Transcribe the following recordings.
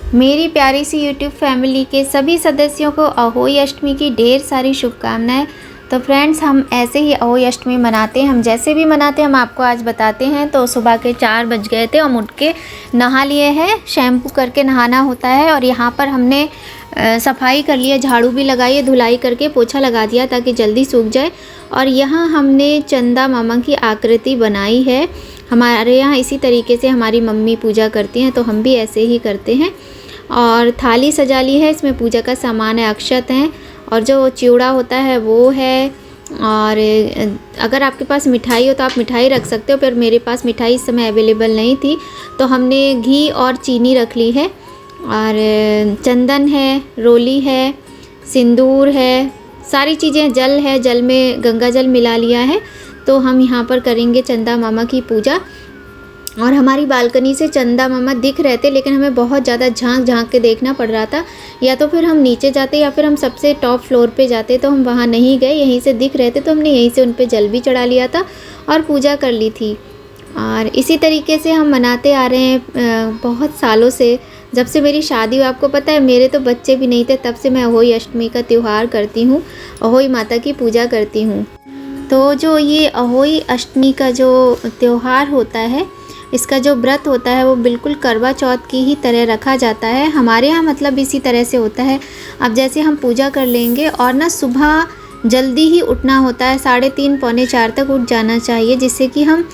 मेरी प्यारी सी YouTube family के सभी सदस्यों को अहोई अष्टमी की ढेर सारी शुभकामनाएं। तो फ्रेंड्स, हम ऐसे ही अहोई अष्टमी मनाते हैं, हम जैसे भी मनाते हैं हम आपको आज बताते हैं। तो सुबह के 4 बज गए थे, हम उठ के नहा लिए हैं, शैम्पू करके नहाना होता है। और यहाँ पर हमने सफाई कर लिया, झाड़ू भी लगाई है, धुलाई करके पोछा लगा दिया ताकि जल्दी सूख जाए। और यहाँ हमने चंदा मामा की आकृति बनाई है। हमारे यहाँ इसी तरीके से हमारी मम्मी पूजा करती हैं, तो हम भी ऐसे ही करते हैं। और थाली सजा ली है, इसमें पूजा का सामान है, अक्षत हैं और जो चिवड़ा होता है वो है। और अगर आपके पास मिठाई हो तो आप मिठाई रख सकते हो, पर मेरे पास मिठाई इस समय अवेलेबल नहीं थी, तो हमने घी और चीनी रख ली है। और चंदन है, रोली है, सिंदूर है, सारी चीज़ें, जल है, जल में गंगा जल मिला लिया है। तो हम यहाँ पर करेंगे चंदा मामा की पूजा। और हमारी बालकनी से चंदा मामा दिख रहे थे, लेकिन हमें बहुत ज़्यादा झांक के देखना पड़ रहा था। या तो फिर हम नीचे जाते या फिर हम सबसे टॉप फ्लोर पे जाते, तो हम वहाँ नहीं गए, यहीं से दिख रहे थे तो हमने यहीं से उन पे जल भी चढ़ा लिया था और पूजा कर ली थी। और इसी तरीके से हम मनाते आ रहे हैं बहुत सालों से। जब से मेरी शादी हुई, आपको पता है मेरे तो बच्चे भी नहीं थे, तब से मैं अहोई अष्टमी का त्यौहार करती हूँ, अहोई माता की पूजा करती हूँ। तो जो ये अहोई अष्टमी का जो त्यौहार होता है, इसका जो व्रत होता है वो बिल्कुल करवा चौथ की ही तरह रखा जाता है। हमारे यहाँ मतलब इसी तरह से होता है। अब जैसे हम पूजा कर लेंगे और ना सुबह जल्दी ही उठना होता है, 3:30 पौने 4 तक उठ जाना चाहिए, जिससे कि हम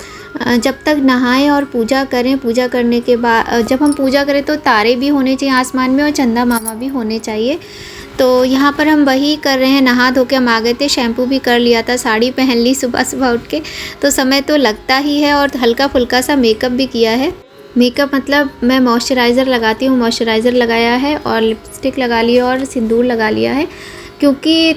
जब तक नहाएं और पूजा करें। पूजा करने के बाद जब हम पूजा करें तो तारे भी होने चाहिए आसमान में और चंदा मामा भी होने चाहिए। तो यहाँ पर हम वही कर रहे हैं। नहा धो के हम आ गए थे, शैम्पू भी कर लिया था, साड़ी पहन ली सुबह सुबह उठ के, तो समय तो लगता ही है। और हल्का फुल्का सा मेकअप भी किया है। मेकअप मतलब मैं मॉइस्चराइज़र लगाती हूँ, मॉइस्चराइज़र लगाया है और लिपस्टिक लगा ली और सिंदूर लगा लिया है। क्योंकि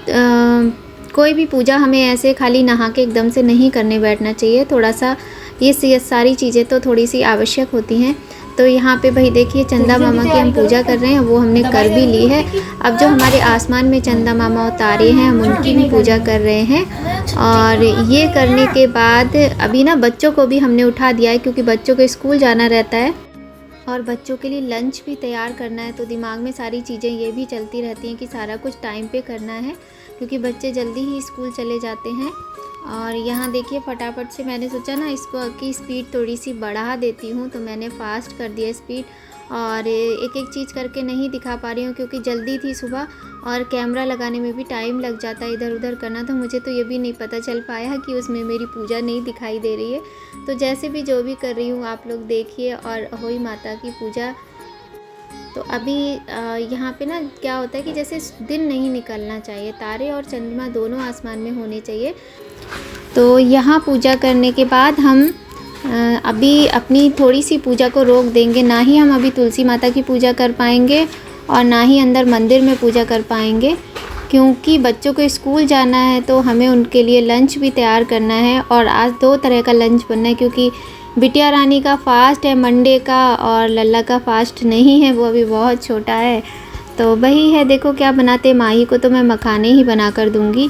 कोई भी पूजा हमें ऐसे खाली नहा के एकदम से नहीं करने बैठना चाहिए, थोड़ा सा ये सारी चीज़ें तो थोड़ी सी आवश्यक होती हैं। तो यहाँ पे भाई देखिए चंदा मामा की हम पूजा कर रहे हैं, वो हमने कर भी ली है। अब जो हमारे आसमान में चंदा मामा उतारे हैं, हम उनकी भी पूजा कर रहे हैं। और ये करने के बाद अभी ना बच्चों को भी हमने उठा दिया है, क्योंकि बच्चों को स्कूल जाना रहता है और बच्चों के लिए लंच भी तैयार करना है। तो दिमाग में सारी चीज़ें ये भी चलती रहती हैं कि सारा कुछ टाइम पे करना है, क्योंकि बच्चे जल्दी ही स्कूल चले जाते हैं। और यहाँ देखिए फटाफट से मैंने सोचा ना इसको की स्पीड थोड़ी सी बढ़ा देती हूँ, तो मैंने फ़ास्ट कर दिया स्पीड। और एक एक चीज़ करके नहीं दिखा पा रही हूँ, क्योंकि जल्दी थी सुबह और कैमरा लगाने में भी टाइम लग जाता है, इधर उधर करना, तो मुझे तो ये भी नहीं पता चल पाया कि उसमें मेरी पूजा नहीं दिखाई दे रही है। तो जैसे भी जो भी कर रही हूँ आप लोग देखिए। और अहोई माता की पूजा तो अभी यहाँ पे ना क्या होता है कि जैसे दिन नहीं निकलना चाहिए, तारे और चंद्रमा दोनों आसमान में होने चाहिए। तो यहाँ पूजा करने के बाद हम अभी अपनी थोड़ी सी पूजा को रोक देंगे। ना ही हम अभी तुलसी माता की पूजा कर पाएंगे और ना ही अंदर मंदिर में पूजा कर पाएंगे, क्योंकि बच्चों को स्कूल जाना है, तो हमें उनके लिए लंच भी तैयार करना है। और आज 2 तरह का लंच बनना है, क्योंकि बिटिया रानी का फास्ट है मंडे का और लल्ला का फास्ट नहीं है, वो अभी बहुत छोटा है। तो वही है, देखो क्या बनाते। माही को तो मैं मखाने ही बना कर दूँगी,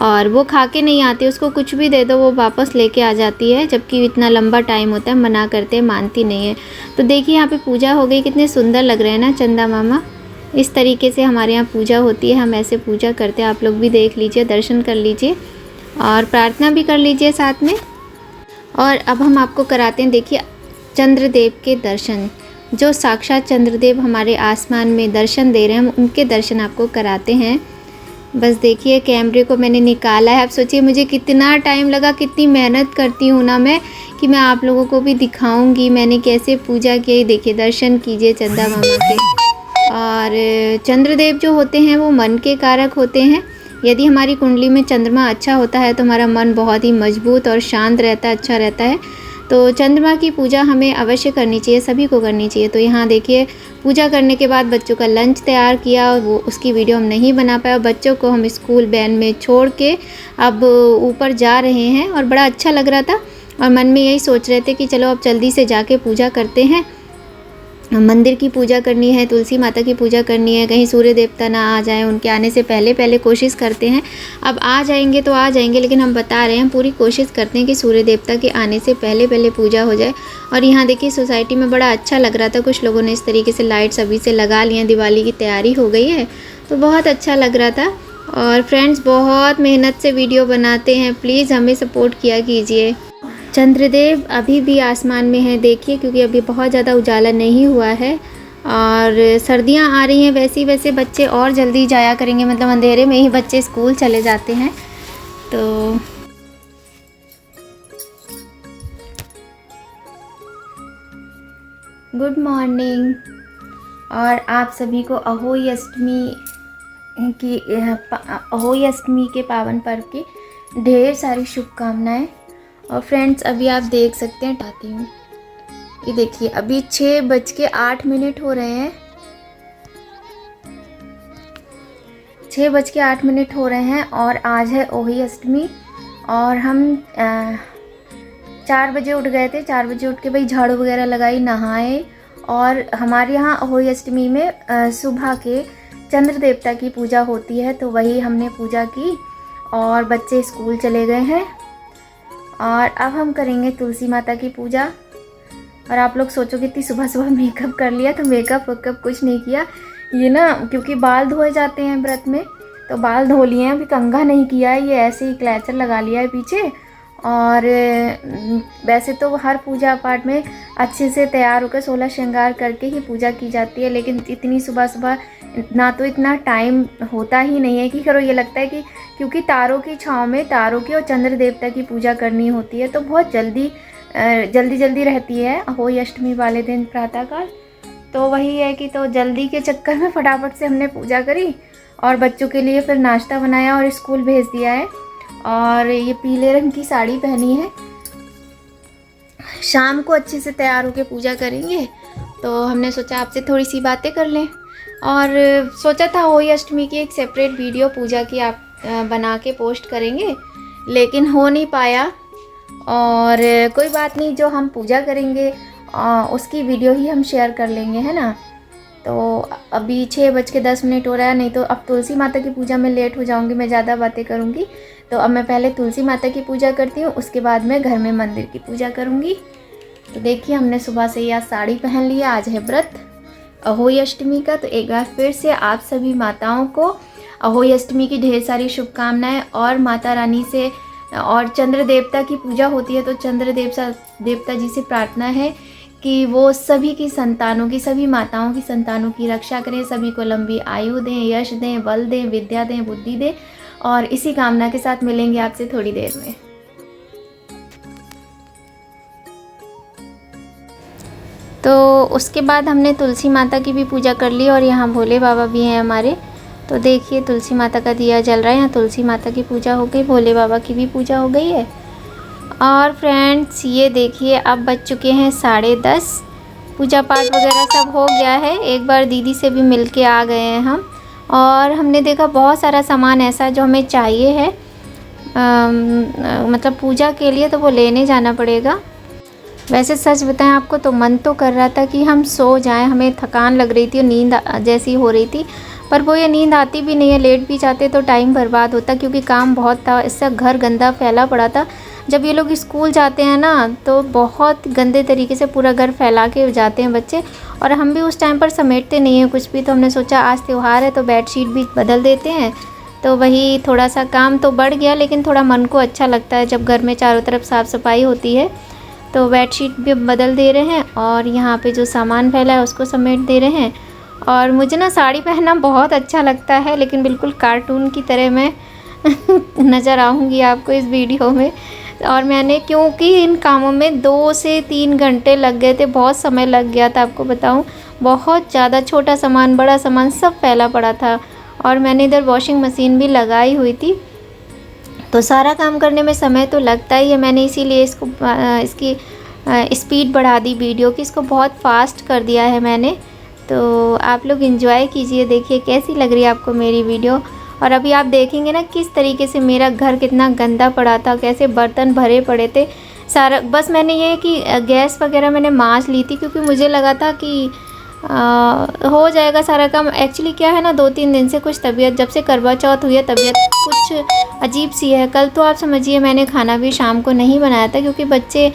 और वो खा के नहीं आती, उसको कुछ भी दे दो वो वापस लेके आ जाती है, जबकि इतना लंबा टाइम होता है, मना करते हैं, मानती नहीं है। तो देखिए यहाँ पे पूजा हो गई, कितने सुंदर लग रहे हैं ना चंदा मामा। इस तरीके से हमारे यहाँ पूजा होती है, हम ऐसे पूजा करते हैं। आप लोग भी देख लीजिए, दर्शन कर लीजिए और प्रार्थना भी कर लीजिए साथ में। और अब हम आपको कराते हैं, देखिए चंद्रदेव के दर्शन। जो साक्षात चंद्रदेव हमारे आसमान में दर्शन दे रहे हैं, हम उनके दर्शन आपको कराते हैं। बस देखिए कैमरे को मैंने निकाला है। आप सोचिए मुझे कितना टाइम लगा, कितनी मेहनत करती हूँ ना मैं, कि मैं आप लोगों को भी दिखाऊंगी मैंने कैसे पूजा की। देखिए दर्शन कीजिए चंदा मामा के। और चंद्रदेव जो होते हैं वो मन के कारक होते हैं। यदि हमारी कुंडली में चंद्रमा अच्छा होता है तो हमारा मन बहुत ही मजबूत और शांत रहता है, अच्छा रहता है। तो चंद्रमा की पूजा हमें अवश्य करनी चाहिए, सभी को करनी चाहिए। तो यहाँ देखिए पूजा करने के बाद बच्चों का लंच तैयार किया, वो उसकी वीडियो हम नहीं बना पाए। बच्चों को हम स्कूल वैन में छोड़ के अब ऊपर जा रहे हैं, और बड़ा अच्छा लग रहा था। और मन में यही सोच रहे थे कि चलो अब जल्दी से जाके पूजा करते हैं। मंदिर की पूजा करनी है, तुलसी माता की पूजा करनी है, कहीं सूर्य देवता ना आ जाएं, उनके आने से पहले पहले कोशिश करते हैं। अब आ जाएंगे तो आ जाएंगे, लेकिन हम बता रहे हैं पूरी कोशिश करते हैं कि सूर्य देवता के आने से पहले पहले पूजा हो जाए। और यहाँ देखिए सोसाइटी में बड़ा अच्छा लग रहा था, कुछ लोगों ने इस तरीके से लाइट्स अभी से लगा लिए हैं, दिवाली की तैयारी हो गई है, तो बहुत अच्छा लग रहा था। और फ्रेंड्स बहुत मेहनत से वीडियो बनाते हैं, प्लीज़ हमें सपोर्ट किया कीजिए। चंद्रदेव अभी भी आसमान में है देखिए, क्योंकि अभी बहुत ज़्यादा उजाला नहीं हुआ है और सर्दियां आ रही हैं। वैसे बच्चे और जल्दी जाया करेंगे, मतलब अंधेरे में ही बच्चे स्कूल चले जाते हैं। तो गुड मॉर्निंग, और आप सभी को अहोई अष्टमी के पावन पर्व की ढेर सारी शुभकामनाएं। और फ्रेंड्स अभी आप देख सकते हैं, उठाती हूँ, ये देखिए अभी 6:08 हो रहे हैं, 6:08 हो रहे हैं और आज है अहोई अष्टमी। और हम 4 बजे उठ गए थे, 4 बजे उठ के भाई झाड़ू वगैरह लगाई, नहाए। और हमारे यहाँ अहोई अष्टमी में सुबह के चंद्र देवता की पूजा होती है, तो वही हमने पूजा की और बच्चे स्कूल चले गए हैं। और अब हम करेंगे तुलसी माता की पूजा। और आप लोग सोचोगे इतनी सुबह सुबह मेकअप कर लिया, तो मेकअप वेकअप कुछ नहीं किया। ये ना क्योंकि बाल धोए जाते हैं व्रत में, तो बाल धो लिए हैं, अभी कंघा नहीं किया है, ये ऐसे ही क्लैचर लगा लिया है पीछे। और वैसे तो हर पूजा पाठ में अच्छे से तैयार होकर 16 श्रृंगार करके ही पूजा की जाती है, लेकिन इतनी सुबह सुबह ना तो इतना टाइम होता ही नहीं है कि करो। ये लगता है कि क्योंकि तारों की छाँव में तारों की और चंद्र देवता की पूजा करनी होती है, तो बहुत जल्दी रहती है अहोई अष्टमी वाले दिन प्रातःकाल। तो वही है कि तो जल्दी के चक्कर में फटाफट से हमने पूजा करी और बच्चों के लिए फिर नाश्ता बनाया और स्कूल भेज दिया है। और ये पीले रंग की साड़ी पहनी है, शाम को अच्छे से तैयार होकर पूजा करेंगे। तो हमने सोचा आपसे थोड़ी सी बातें कर लें, और सोचा था अहोई अष्टमी की एक सेपरेट वीडियो पूजा की आप बना के पोस्ट करेंगे, लेकिन हो नहीं पाया। और कोई बात नहीं, जो हम पूजा करेंगे उसकी वीडियो ही हम शेयर कर लेंगे, है ना। तो अभी 6:10 हो रहा है, नहीं तो अब तुलसी माता की पूजा में लेट हो जाऊंगी, मैं ज़्यादा बातें करूंगी। तो अब मैं पहले तुलसी माता की पूजा करती हूँ, उसके बाद मैं घर में मंदिर की पूजा करूँगी। तो देखिए हमने सुबह से ही आज साड़ी पहन लिया, आज है व्रत अहोई अष्टमी का। तो एक बार फिर से आप सभी माताओं को अहोई अष्टमी की ढेर सारी शुभकामनाएं। और माता रानी से और चंद्र देवता की पूजा होती है, तो चंद्र देवता जी से प्रार्थना है कि वो सभी की संतानों की, सभी माताओं की संतानों की रक्षा करें, सभी को लंबी आयु दें, यश दें, बल दें, विद्या दें, बुद्धि दें। और इसी कामना के साथ मिलेंगे आपसे थोड़ी देर में। तो उसके बाद हमने तुलसी माता की भी पूजा कर ली, और यहाँ भोले बाबा भी हैं हमारे। तो देखिए तुलसी माता का दिया जल रहा है, यहाँ तुलसी माता की पूजा हो गई, भोले बाबा की भी पूजा हो गई है। और फ्रेंड्स ये देखिए अब बज चुके हैं 10:30, पूजा पाठ वगैरह सब हो गया है। एक बार दीदी से भी मिल के आ गए हैं हम, और हमने देखा बहुत सारा सामान ऐसा जो हमें चाहिए है मतलब पूजा के लिए, तो वो लेने जाना पड़ेगा। वैसे सच बताएं आपको तो मन तो कर रहा था कि हम सो जाएं, हमें थकान लग रही थी और नींद जैसी हो रही थी, पर वो ये नींद आती भी नहीं है। लेट भी जाते तो टाइम बर्बाद होता, क्योंकि काम बहुत था, इससे घर गंदा फैला पड़ा था। जब ये लोग स्कूल जाते हैं ना, तो बहुत गंदे तरीके से पूरा घर फैला के जाते हैं बच्चे, और हम भी उस टाइम पर समेटते नहीं हैं कुछ भी। तो हमने सोचा आज त्यौहार है तो बेडशीट भी बदल देते हैं। तो वही थोड़ा सा काम तो बढ़ गया, लेकिन थोड़ा मन को अच्छा लगता है जब घर में चारों तरफ साफ़ सफाई होती है। तो बेडशीट भी बदल दे रहे हैं, और यहाँ पे जो सामान फैला है उसको समेट दे रहे हैं। और मुझे ना साड़ी पहनना बहुत अच्छा लगता है, लेकिन बिल्कुल कार्टून की तरह मैं नज़र आऊँगी आपको इस वीडियो में। और मैंने क्योंकि इन कामों में 2 से 3 घंटे लग गए थे, बहुत समय लग गया था आपको बताऊं, बहुत ज़्यादा, छोटा सामान बड़ा सामान सब फैला पड़ा था। और मैंने इधर वॉशिंग मशीन भी लगाई हुई थी, तो सारा काम करने में समय तो लगता ही है। मैंने इसीलिए इसकी स्पीड बढ़ा दी वीडियो की, इसको बहुत फास्ट कर दिया है मैंने। तो आप लोग एंजॉय कीजिए, देखिए कैसी लग रही है आपको मेरी वीडियो। और अभी आप देखेंगे ना किस तरीके से मेरा घर कितना गंदा पड़ा था, कैसे बर्तन भरे पड़े थे सारा। बस मैंने ये कि गैस वगैरह मैंने मांज ली थी, क्योंकि मुझे लगा था कि हो जाएगा सारा काम। एक्चुअली क्या है ना, 2-3 दिन से कुछ तबीयत, जब से करवा चौथ हुई है तबीयत कुछ अजीब सी है। कल तो आप समझिए मैंने खाना भी शाम को नहीं बनाया था, क्योंकि बच्चे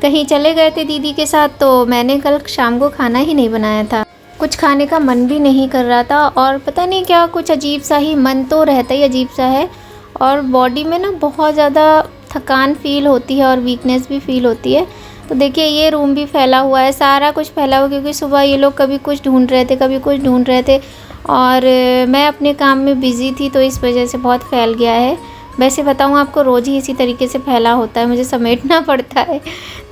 कहीं चले गए थे दीदी के साथ, तो मैंने कल शाम को खाना ही नहीं बनाया था। कुछ खाने का मन भी नहीं कर रहा था, और पता नहीं क्या कुछ अजीब सा ही, मन तो रहता ही अजीब सा है, और बॉडी में ना बहुत ज़्यादा थकान फ़ील होती है और वीकनेस भी फ़ील होती है। तो देखिए ये रूम भी फैला हुआ है, सारा कुछ फैला हुआ, क्योंकि सुबह ये लोग कभी कुछ ढूंढ रहे थे, कभी कुछ ढूंढ रहे थे, और मैं अपने काम में बिज़ी थी, तो इस वजह से बहुत फैल गया है। वैसे बताऊँ आपको, रोज़ ही इसी तरीके से फैला होता है, मुझे समेटना पड़ता है।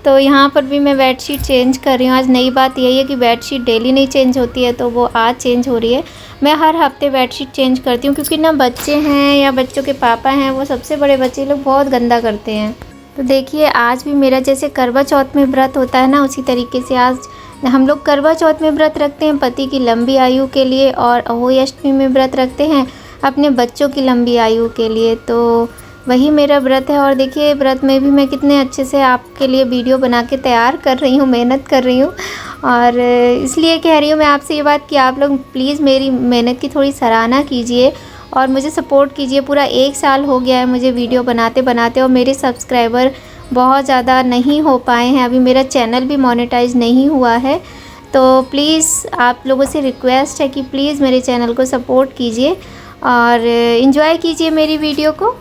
तो यहाँ पर भी मैं बेडशीट चेंज कर रही हूँ। आज नई बात यही है कि बेडशीट डेली नहीं चेंज होती है, तो वो आज चेंज हो रही है। मैं हर हफ्ते बेडशीट चेंज करती हूँ, क्योंकि ना बच्चे हैं या बच्चों के पापा हैं, वो सबसे बड़े बच्चे लोग बहुत गंदा करते हैं। तो देखिए आज भी मेरा जैसे करवा चौथ में व्रत होता है ना, उसी तरीके से आज हम लोग करवा चौथ में व्रत रखते हैं पति की लंबी आयु के लिए, और अहोई अष्टमी में व्रत रखते हैं अपने बच्चों की लंबी आयु के लिए। तो वही मेरा व्रत है, और देखिए व्रत में भी मैं कितने अच्छे से आपके लिए वीडियो बना के तैयार कर रही हूँ, मेहनत कर रही हूँ। और इसलिए कह रही हूँ मैं आपसे ये बात कि आप लोग प्लीज़ मेरी मेहनत की थोड़ी सराहना कीजिए और मुझे सपोर्ट कीजिए। पूरा 1 साल हो गया है मुझे वीडियो बनाते बनाते, और मेरे सब्सक्राइबर बहुत ज़्यादा नहीं हो पाए हैं, अभी मेरा चैनल भी मोनेटाइज नहीं हुआ है। तो प्लीज़ आप लोगों से रिक्वेस्ट है कि प्लीज़ मेरे चैनल को सपोर्ट कीजिए और एंजॉय कीजिए मेरी वीडियो को।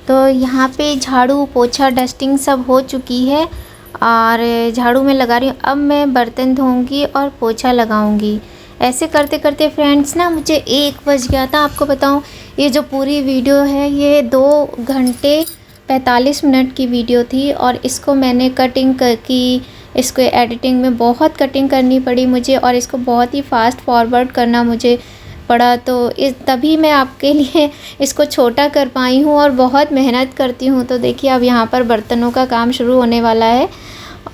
तो यहाँ पे झाड़ू पोछा डस्टिंग सब हो चुकी है और झाड़ू में लगा रही हूँ। अब मैं बर्तन धोऊंगी और पोछा लगाऊंगी। ऐसे करते करते फ्रेंड्स ना मुझे 1 बज गया था। आपको बताऊँ ये जो पूरी वीडियो है ये 2 घंटे 45 मिनट की वीडियो थी और इसको मैंने कटिंग की, इसको एडिटिंग में बहुत कटिंग करनी पड़ी मुझे और इसको बहुत ही फास्ट फॉरवर्ड करना मुझे पड़ा, तो इस तभी मैं आपके लिए इसको छोटा कर पाई हूँ और बहुत मेहनत करती हूँ। तो देखिए अब यहाँ पर बर्तनों का काम शुरू होने वाला है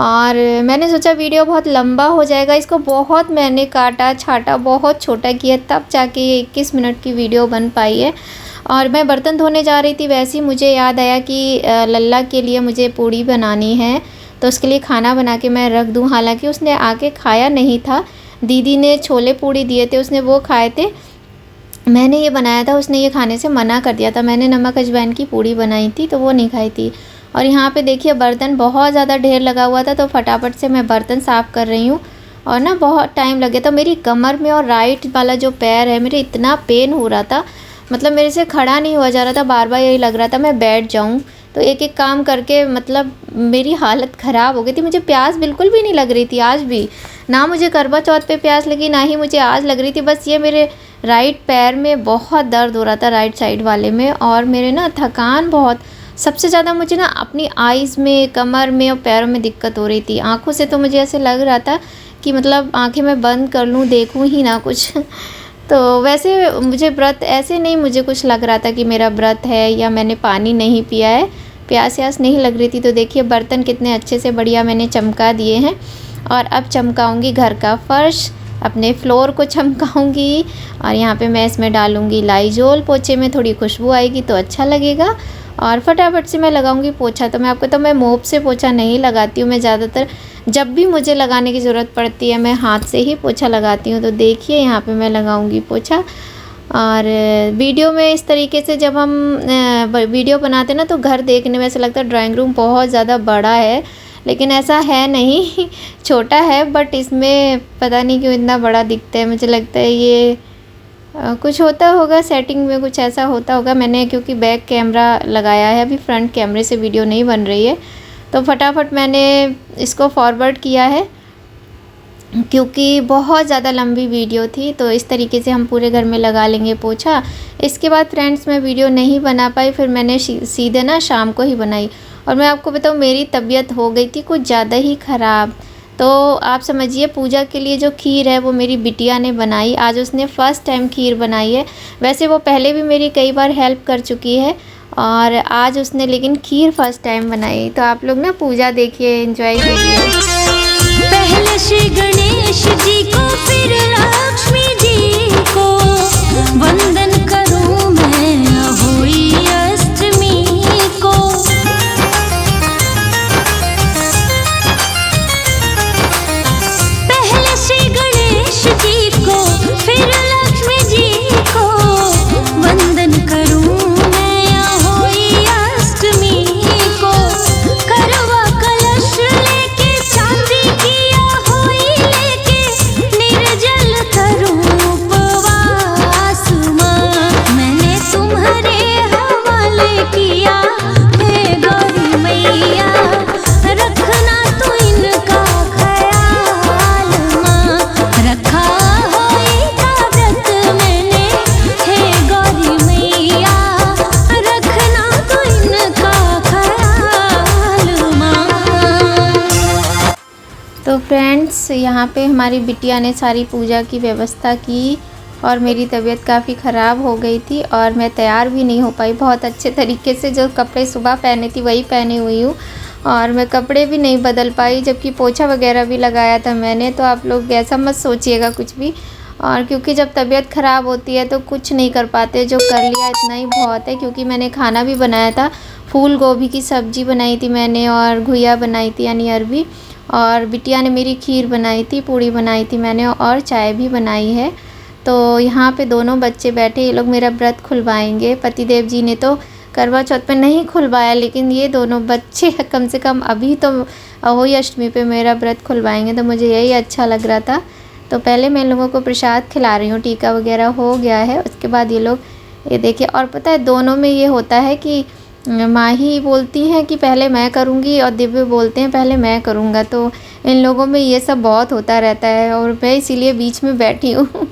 और मैंने सोचा वीडियो बहुत लंबा हो जाएगा, इसको बहुत मैंने काटा छाटा, बहुत छोटा किया, तब जाके ये 21 मिनट की वीडियो बन पाई है। और मैं बर्तन धोने जा रही थी, वैसे ही मुझे याद आया कि लल्ला के लिए मुझे पूड़ी बनानी है, तो उसके लिए खाना बना के मैं रख दूँ। हालांकि उसने आके खाया नहीं था, दीदी ने छोले पूड़ी दिए थे, उसने वो खाए थे। मैंने ये बनाया था, उसने ये खाने से मना कर दिया था। मैंने नमक अजवाइन की पूड़ी बनाई थी तो वो नहीं खाई थी। और यहाँ पे देखिए बर्तन बहुत ज़्यादा ढेर लगा हुआ था, तो फटाफट से मैं बर्तन साफ़ कर रही हूँ। और ना बहुत टाइम लगे, तो मेरी कमर में और राइट वाला जो पैर है मेरे इतना पेन हो रहा था, मतलब मेरे से खड़ा नहीं हुआ जा रहा था, बार बार यही लग रहा था मैं बैठ जाऊँ। तो एक एक काम करके मतलब मेरी हालत ख़राब हो गई थी। मुझे प्यास बिल्कुल भी नहीं लग रही थी आज भी, ना मुझे करवा चौथ पे प्यास लगी, ना ही मुझे आज लग रही थी। बस ये मेरे राइट पैर में बहुत दर्द हो रहा था, राइट साइड वाले में, और मेरे ना थकान बहुत, सबसे ज़्यादा मुझे ना अपनी आइज़ में, कमर में और पैरों में दिक्कत हो रही थी। आँखों से तो मुझे ऐसे लग रहा था कि मतलब आँखें मैं बंद कर लूँ, देखूँ ही ना कुछ। तो वैसे मुझे व्रत ऐसे नहीं, मुझे कुछ लग रहा था कि मेरा व्रत है या मैंने पानी नहीं पिया है, प्यास व्यास नहीं लग रही थी। तो देखिए बर्तन कितने अच्छे से बढ़िया मैंने चमका दिए हैं। और अब चमकाऊँगी घर का फ़र्श, अपने फ्लोर को चमकाऊँगी। और यहाँ पे मैं इसमें डालूँगी लाइजोल, पोछे में थोड़ी खुशबू आएगी तो अच्छा लगेगा। और फटाफट से मैं लगाऊंगी पोछा। तो मैं आपको तो मैं मोप से पोछा नहीं लगाती हूँ, मैं ज़्यादातर जब भी मुझे लगाने की ज़रूरत पड़ती है मैं हाथ से ही पोछा लगाती हूँ। तो देखिए यहाँ पे मैं लगाऊंगी पोछा। और वीडियो में इस तरीके से जब हम वीडियो बनाते ना, तो घर देखने में ऐसा लगता है ड्राइंग रूम बहुत ज़्यादा बड़ा है, लेकिन ऐसा है नहीं, छोटा है। बट इसमें पता नहीं क्यों इतना बड़ा दिखता है, मुझे लगता है ये कुछ होता होगा सेटिंग में, कुछ ऐसा होता होगा। मैंने क्योंकि बैक कैमरा लगाया है, अभी फ्रंट कैमरे से वीडियो नहीं बन रही है, तो फटाफट मैंने इसको फॉरवर्ड किया है क्योंकि बहुत ज़्यादा लंबी वीडियो थी। तो इस तरीके से हम पूरे घर में लगा लेंगे पोछा। इसके बाद फ्रेंड्स मैं वीडियो नहीं बना पाई, फिर मैंने सीधे ना शाम को ही बनाई। और मैं आपको बताऊँ मेरी तबीयत हो गई थी कुछ ज़्यादा ही ख़राब। तो आप समझिए पूजा के लिए जो खीर है वो मेरी बिटिया ने बनाई, आज उसने फ़र्स्ट टाइम खीर बनाई है। वैसे वो पहले भी मेरी कई बार हेल्प कर चुकी है, और आज उसने लेकिन खीर फर्स्ट टाइम बनाई। तो आप लोग ना पूजा देखिए, एंजॉय कीजिए। पहले श्री गणेश जी को, फिर लक्ष्मी जी को वंदन करूं मैं अहोई अष्टमी को। पहले श्री गणेश जी को, फिर लक्ष्मी जी को वंदन करूं मैं अहोई अष्टमी को। करवा कलश लेके, चांदी की अहोई लेके, निर्जल करूं उपवास मां। मैंने तुम्हारे हवाले किया हे गौरी मैया, रखना तो इनका ख्याल मां। रखा होई का व्रत मैंने हे गौरी मैया, रखना तो इनका ख्याल मां। तो फ्रेंड्स यहाँ पे हमारी बिटिया ने सारी पूजा की व्यवस्था की, और मेरी तबीयत काफ़ी ख़राब हो गई थी और मैं तैयार भी नहीं हो पाई बहुत अच्छे तरीके से। जो कपड़े सुबह पहने थी वही पहनी हुई हूँ, और मैं कपड़े भी नहीं बदल पाई, जबकि पोछा वगैरह भी लगाया था मैंने। तो आप लोग ऐसा मत सोचिएगा कुछ भी। और क्योंकि जब तबीयत ख़राब होती है तो कुछ नहीं कर पाते, जो कर लिया इतना ही बहुत है। क्योंकि मैंने खाना भी बनाया था, फूल गोभी की सब्ज़ी बनाई थी मैंने, और घुइया बनाई थी यानी अरबी, और बिटिया ने मेरी खीर बनाई थी, पूड़ी बनाई थी मैंने, और चाय भी बनाई है। तो यहाँ पे दोनों बच्चे बैठे, ये लोग मेरा व्रत खुलवाएंगे। पतिदेव जी ने तो करवा चौथ पे नहीं खुलवाया, लेकिन ये दोनों बच्चे कम से कम अभी तो अहोई अष्टमी पे मेरा व्रत खुलवाएंगे, तो मुझे यही अच्छा लग रहा था। तो पहले मैं इन लोगों को प्रसाद खिला रही हूँ, टीका वगैरह हो गया है, उसके बाद ये लोग ये देखिए। और पता है दोनों में ये होता है कि माही बोलती हैं कि पहले मैं करूँगी, और दिव्य बोलते हैं पहले मैं करूँगा। तो इन लोगों में ये सब बहुत होता रहता है, और मैं इसीलिए बीच में बैठी हूँ।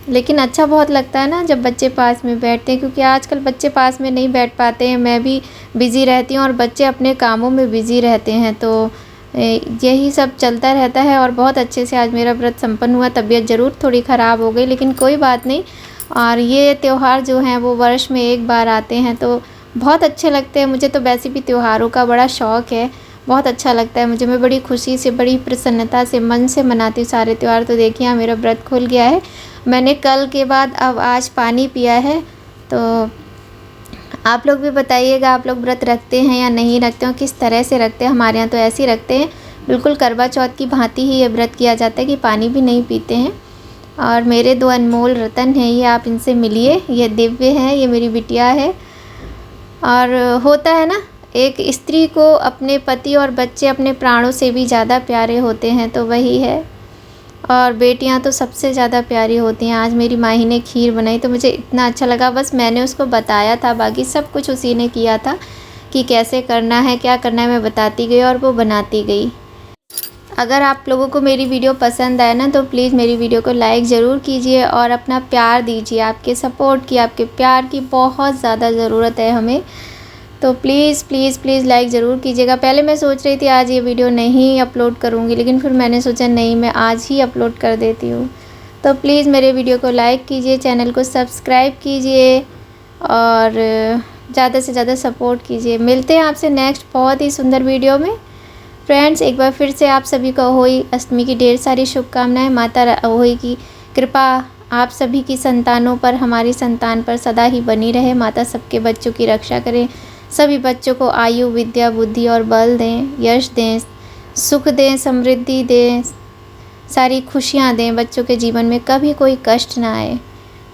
लेकिन अच्छा बहुत लगता है ना जब बच्चे पास में बैठते हैं, क्योंकि आजकल बच्चे पास में नहीं बैठ पाते हैं। मैं भी बिज़ी रहती हूँ और बच्चे अपने कामों में बिज़ी रहते हैं, तो यही सब चलता रहता है। और बहुत अच्छे से आज मेरा व्रत संपन्न हुआ। तबीयत ज़रूर थोड़ी ख़राब हो गई, लेकिन कोई बात नहीं। और ये त्यौहार जो हैं वो वर्ष में एक बार आते हैं, तो बहुत अच्छे लगते हैं। मुझे तो वैसे भी त्योहारों का बड़ा शौक़ है, बहुत अच्छा लगता है मुझे। मैं बड़ी खुशी से, बड़ी प्रसन्नता से, मन से मनाती हूँ सारे त्यौहार। तो देखिए यहाँ मेरा व्रत खुल गया है। मैंने कल के बाद अब आज पानी पिया है। तो आप लोग भी बताइएगा, आप लोग व्रत रखते हैं या नहीं रखते हो, किस तरह से रखते हैं। हमारे यहाँ तो ऐसे ही रखते हैं, बिल्कुल करवा चौथ की भांति ही ये व्रत किया जाता है कि पानी भी नहीं पीते हैं। और मेरे 2 अनमोल रतन हैं, ये आप इनसे मिलिए। ये दिव्य है, ये मेरी बिटिया है। और होता है ना, एक स्त्री को अपने पति और बच्चे अपने प्राणों से भी ज़्यादा प्यारे होते हैं, तो वही है। और बेटियां तो सबसे ज़्यादा प्यारी होती हैं। आज मेरी माही ने खीर बनाई तो मुझे इतना अच्छा लगा। बस मैंने उसको बताया था, बाकी सब कुछ उसी ने किया था कि कैसे करना है, क्या करना है, मैं बताती गई और वो बनाती गई। अगर आप लोगों को मेरी वीडियो पसंद आए ना, तो प्लीज़ मेरी वीडियो को लाइक ज़रूर कीजिए और अपना प्यार दीजिए। आपके सपोर्ट की, आपके प्यार की बहुत ज़्यादा ज़रूरत है हमें। तो प्लीज़ प्लीज़ प्लीज़ लाइक ज़रूर कीजिएगा। पहले मैं सोच रही थी आज ये वीडियो नहीं अपलोड करूँगी, लेकिन फिर मैंने सोचा नहीं, मैं आज ही अपलोड कर देती हूँ। तो प्लीज़ मेरे वीडियो को लाइक कीजिए, चैनल को सब्सक्राइब कीजिए और ज़्यादा से ज़्यादा सपोर्ट कीजिए। मिलते हैं आपसे नेक्स्ट बहुत ही सुंदर वीडियो में। फ्रेंड्स, एक बार फिर से आप सभी को अहोई अष्टमी की ढेर सारी शुभकामनाएँ। माता अहोई की कृपा आप सभी की संतानों पर, हमारी संतान पर सदा ही बनी रहे। माता सबके बच्चों की रक्षा करें, सभी बच्चों को आयु, विद्या, बुद्धि और बल दें, यश दें, सुख दें, समृद्धि दें, सारी खुशियाँ दें। बच्चों के जीवन में कभी कोई कष्ट ना आए।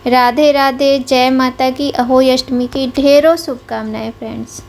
राधे राधे। जय माता की। अहोई अष्टमी की ढेरों शुभकामनाएं फ्रेंड्स।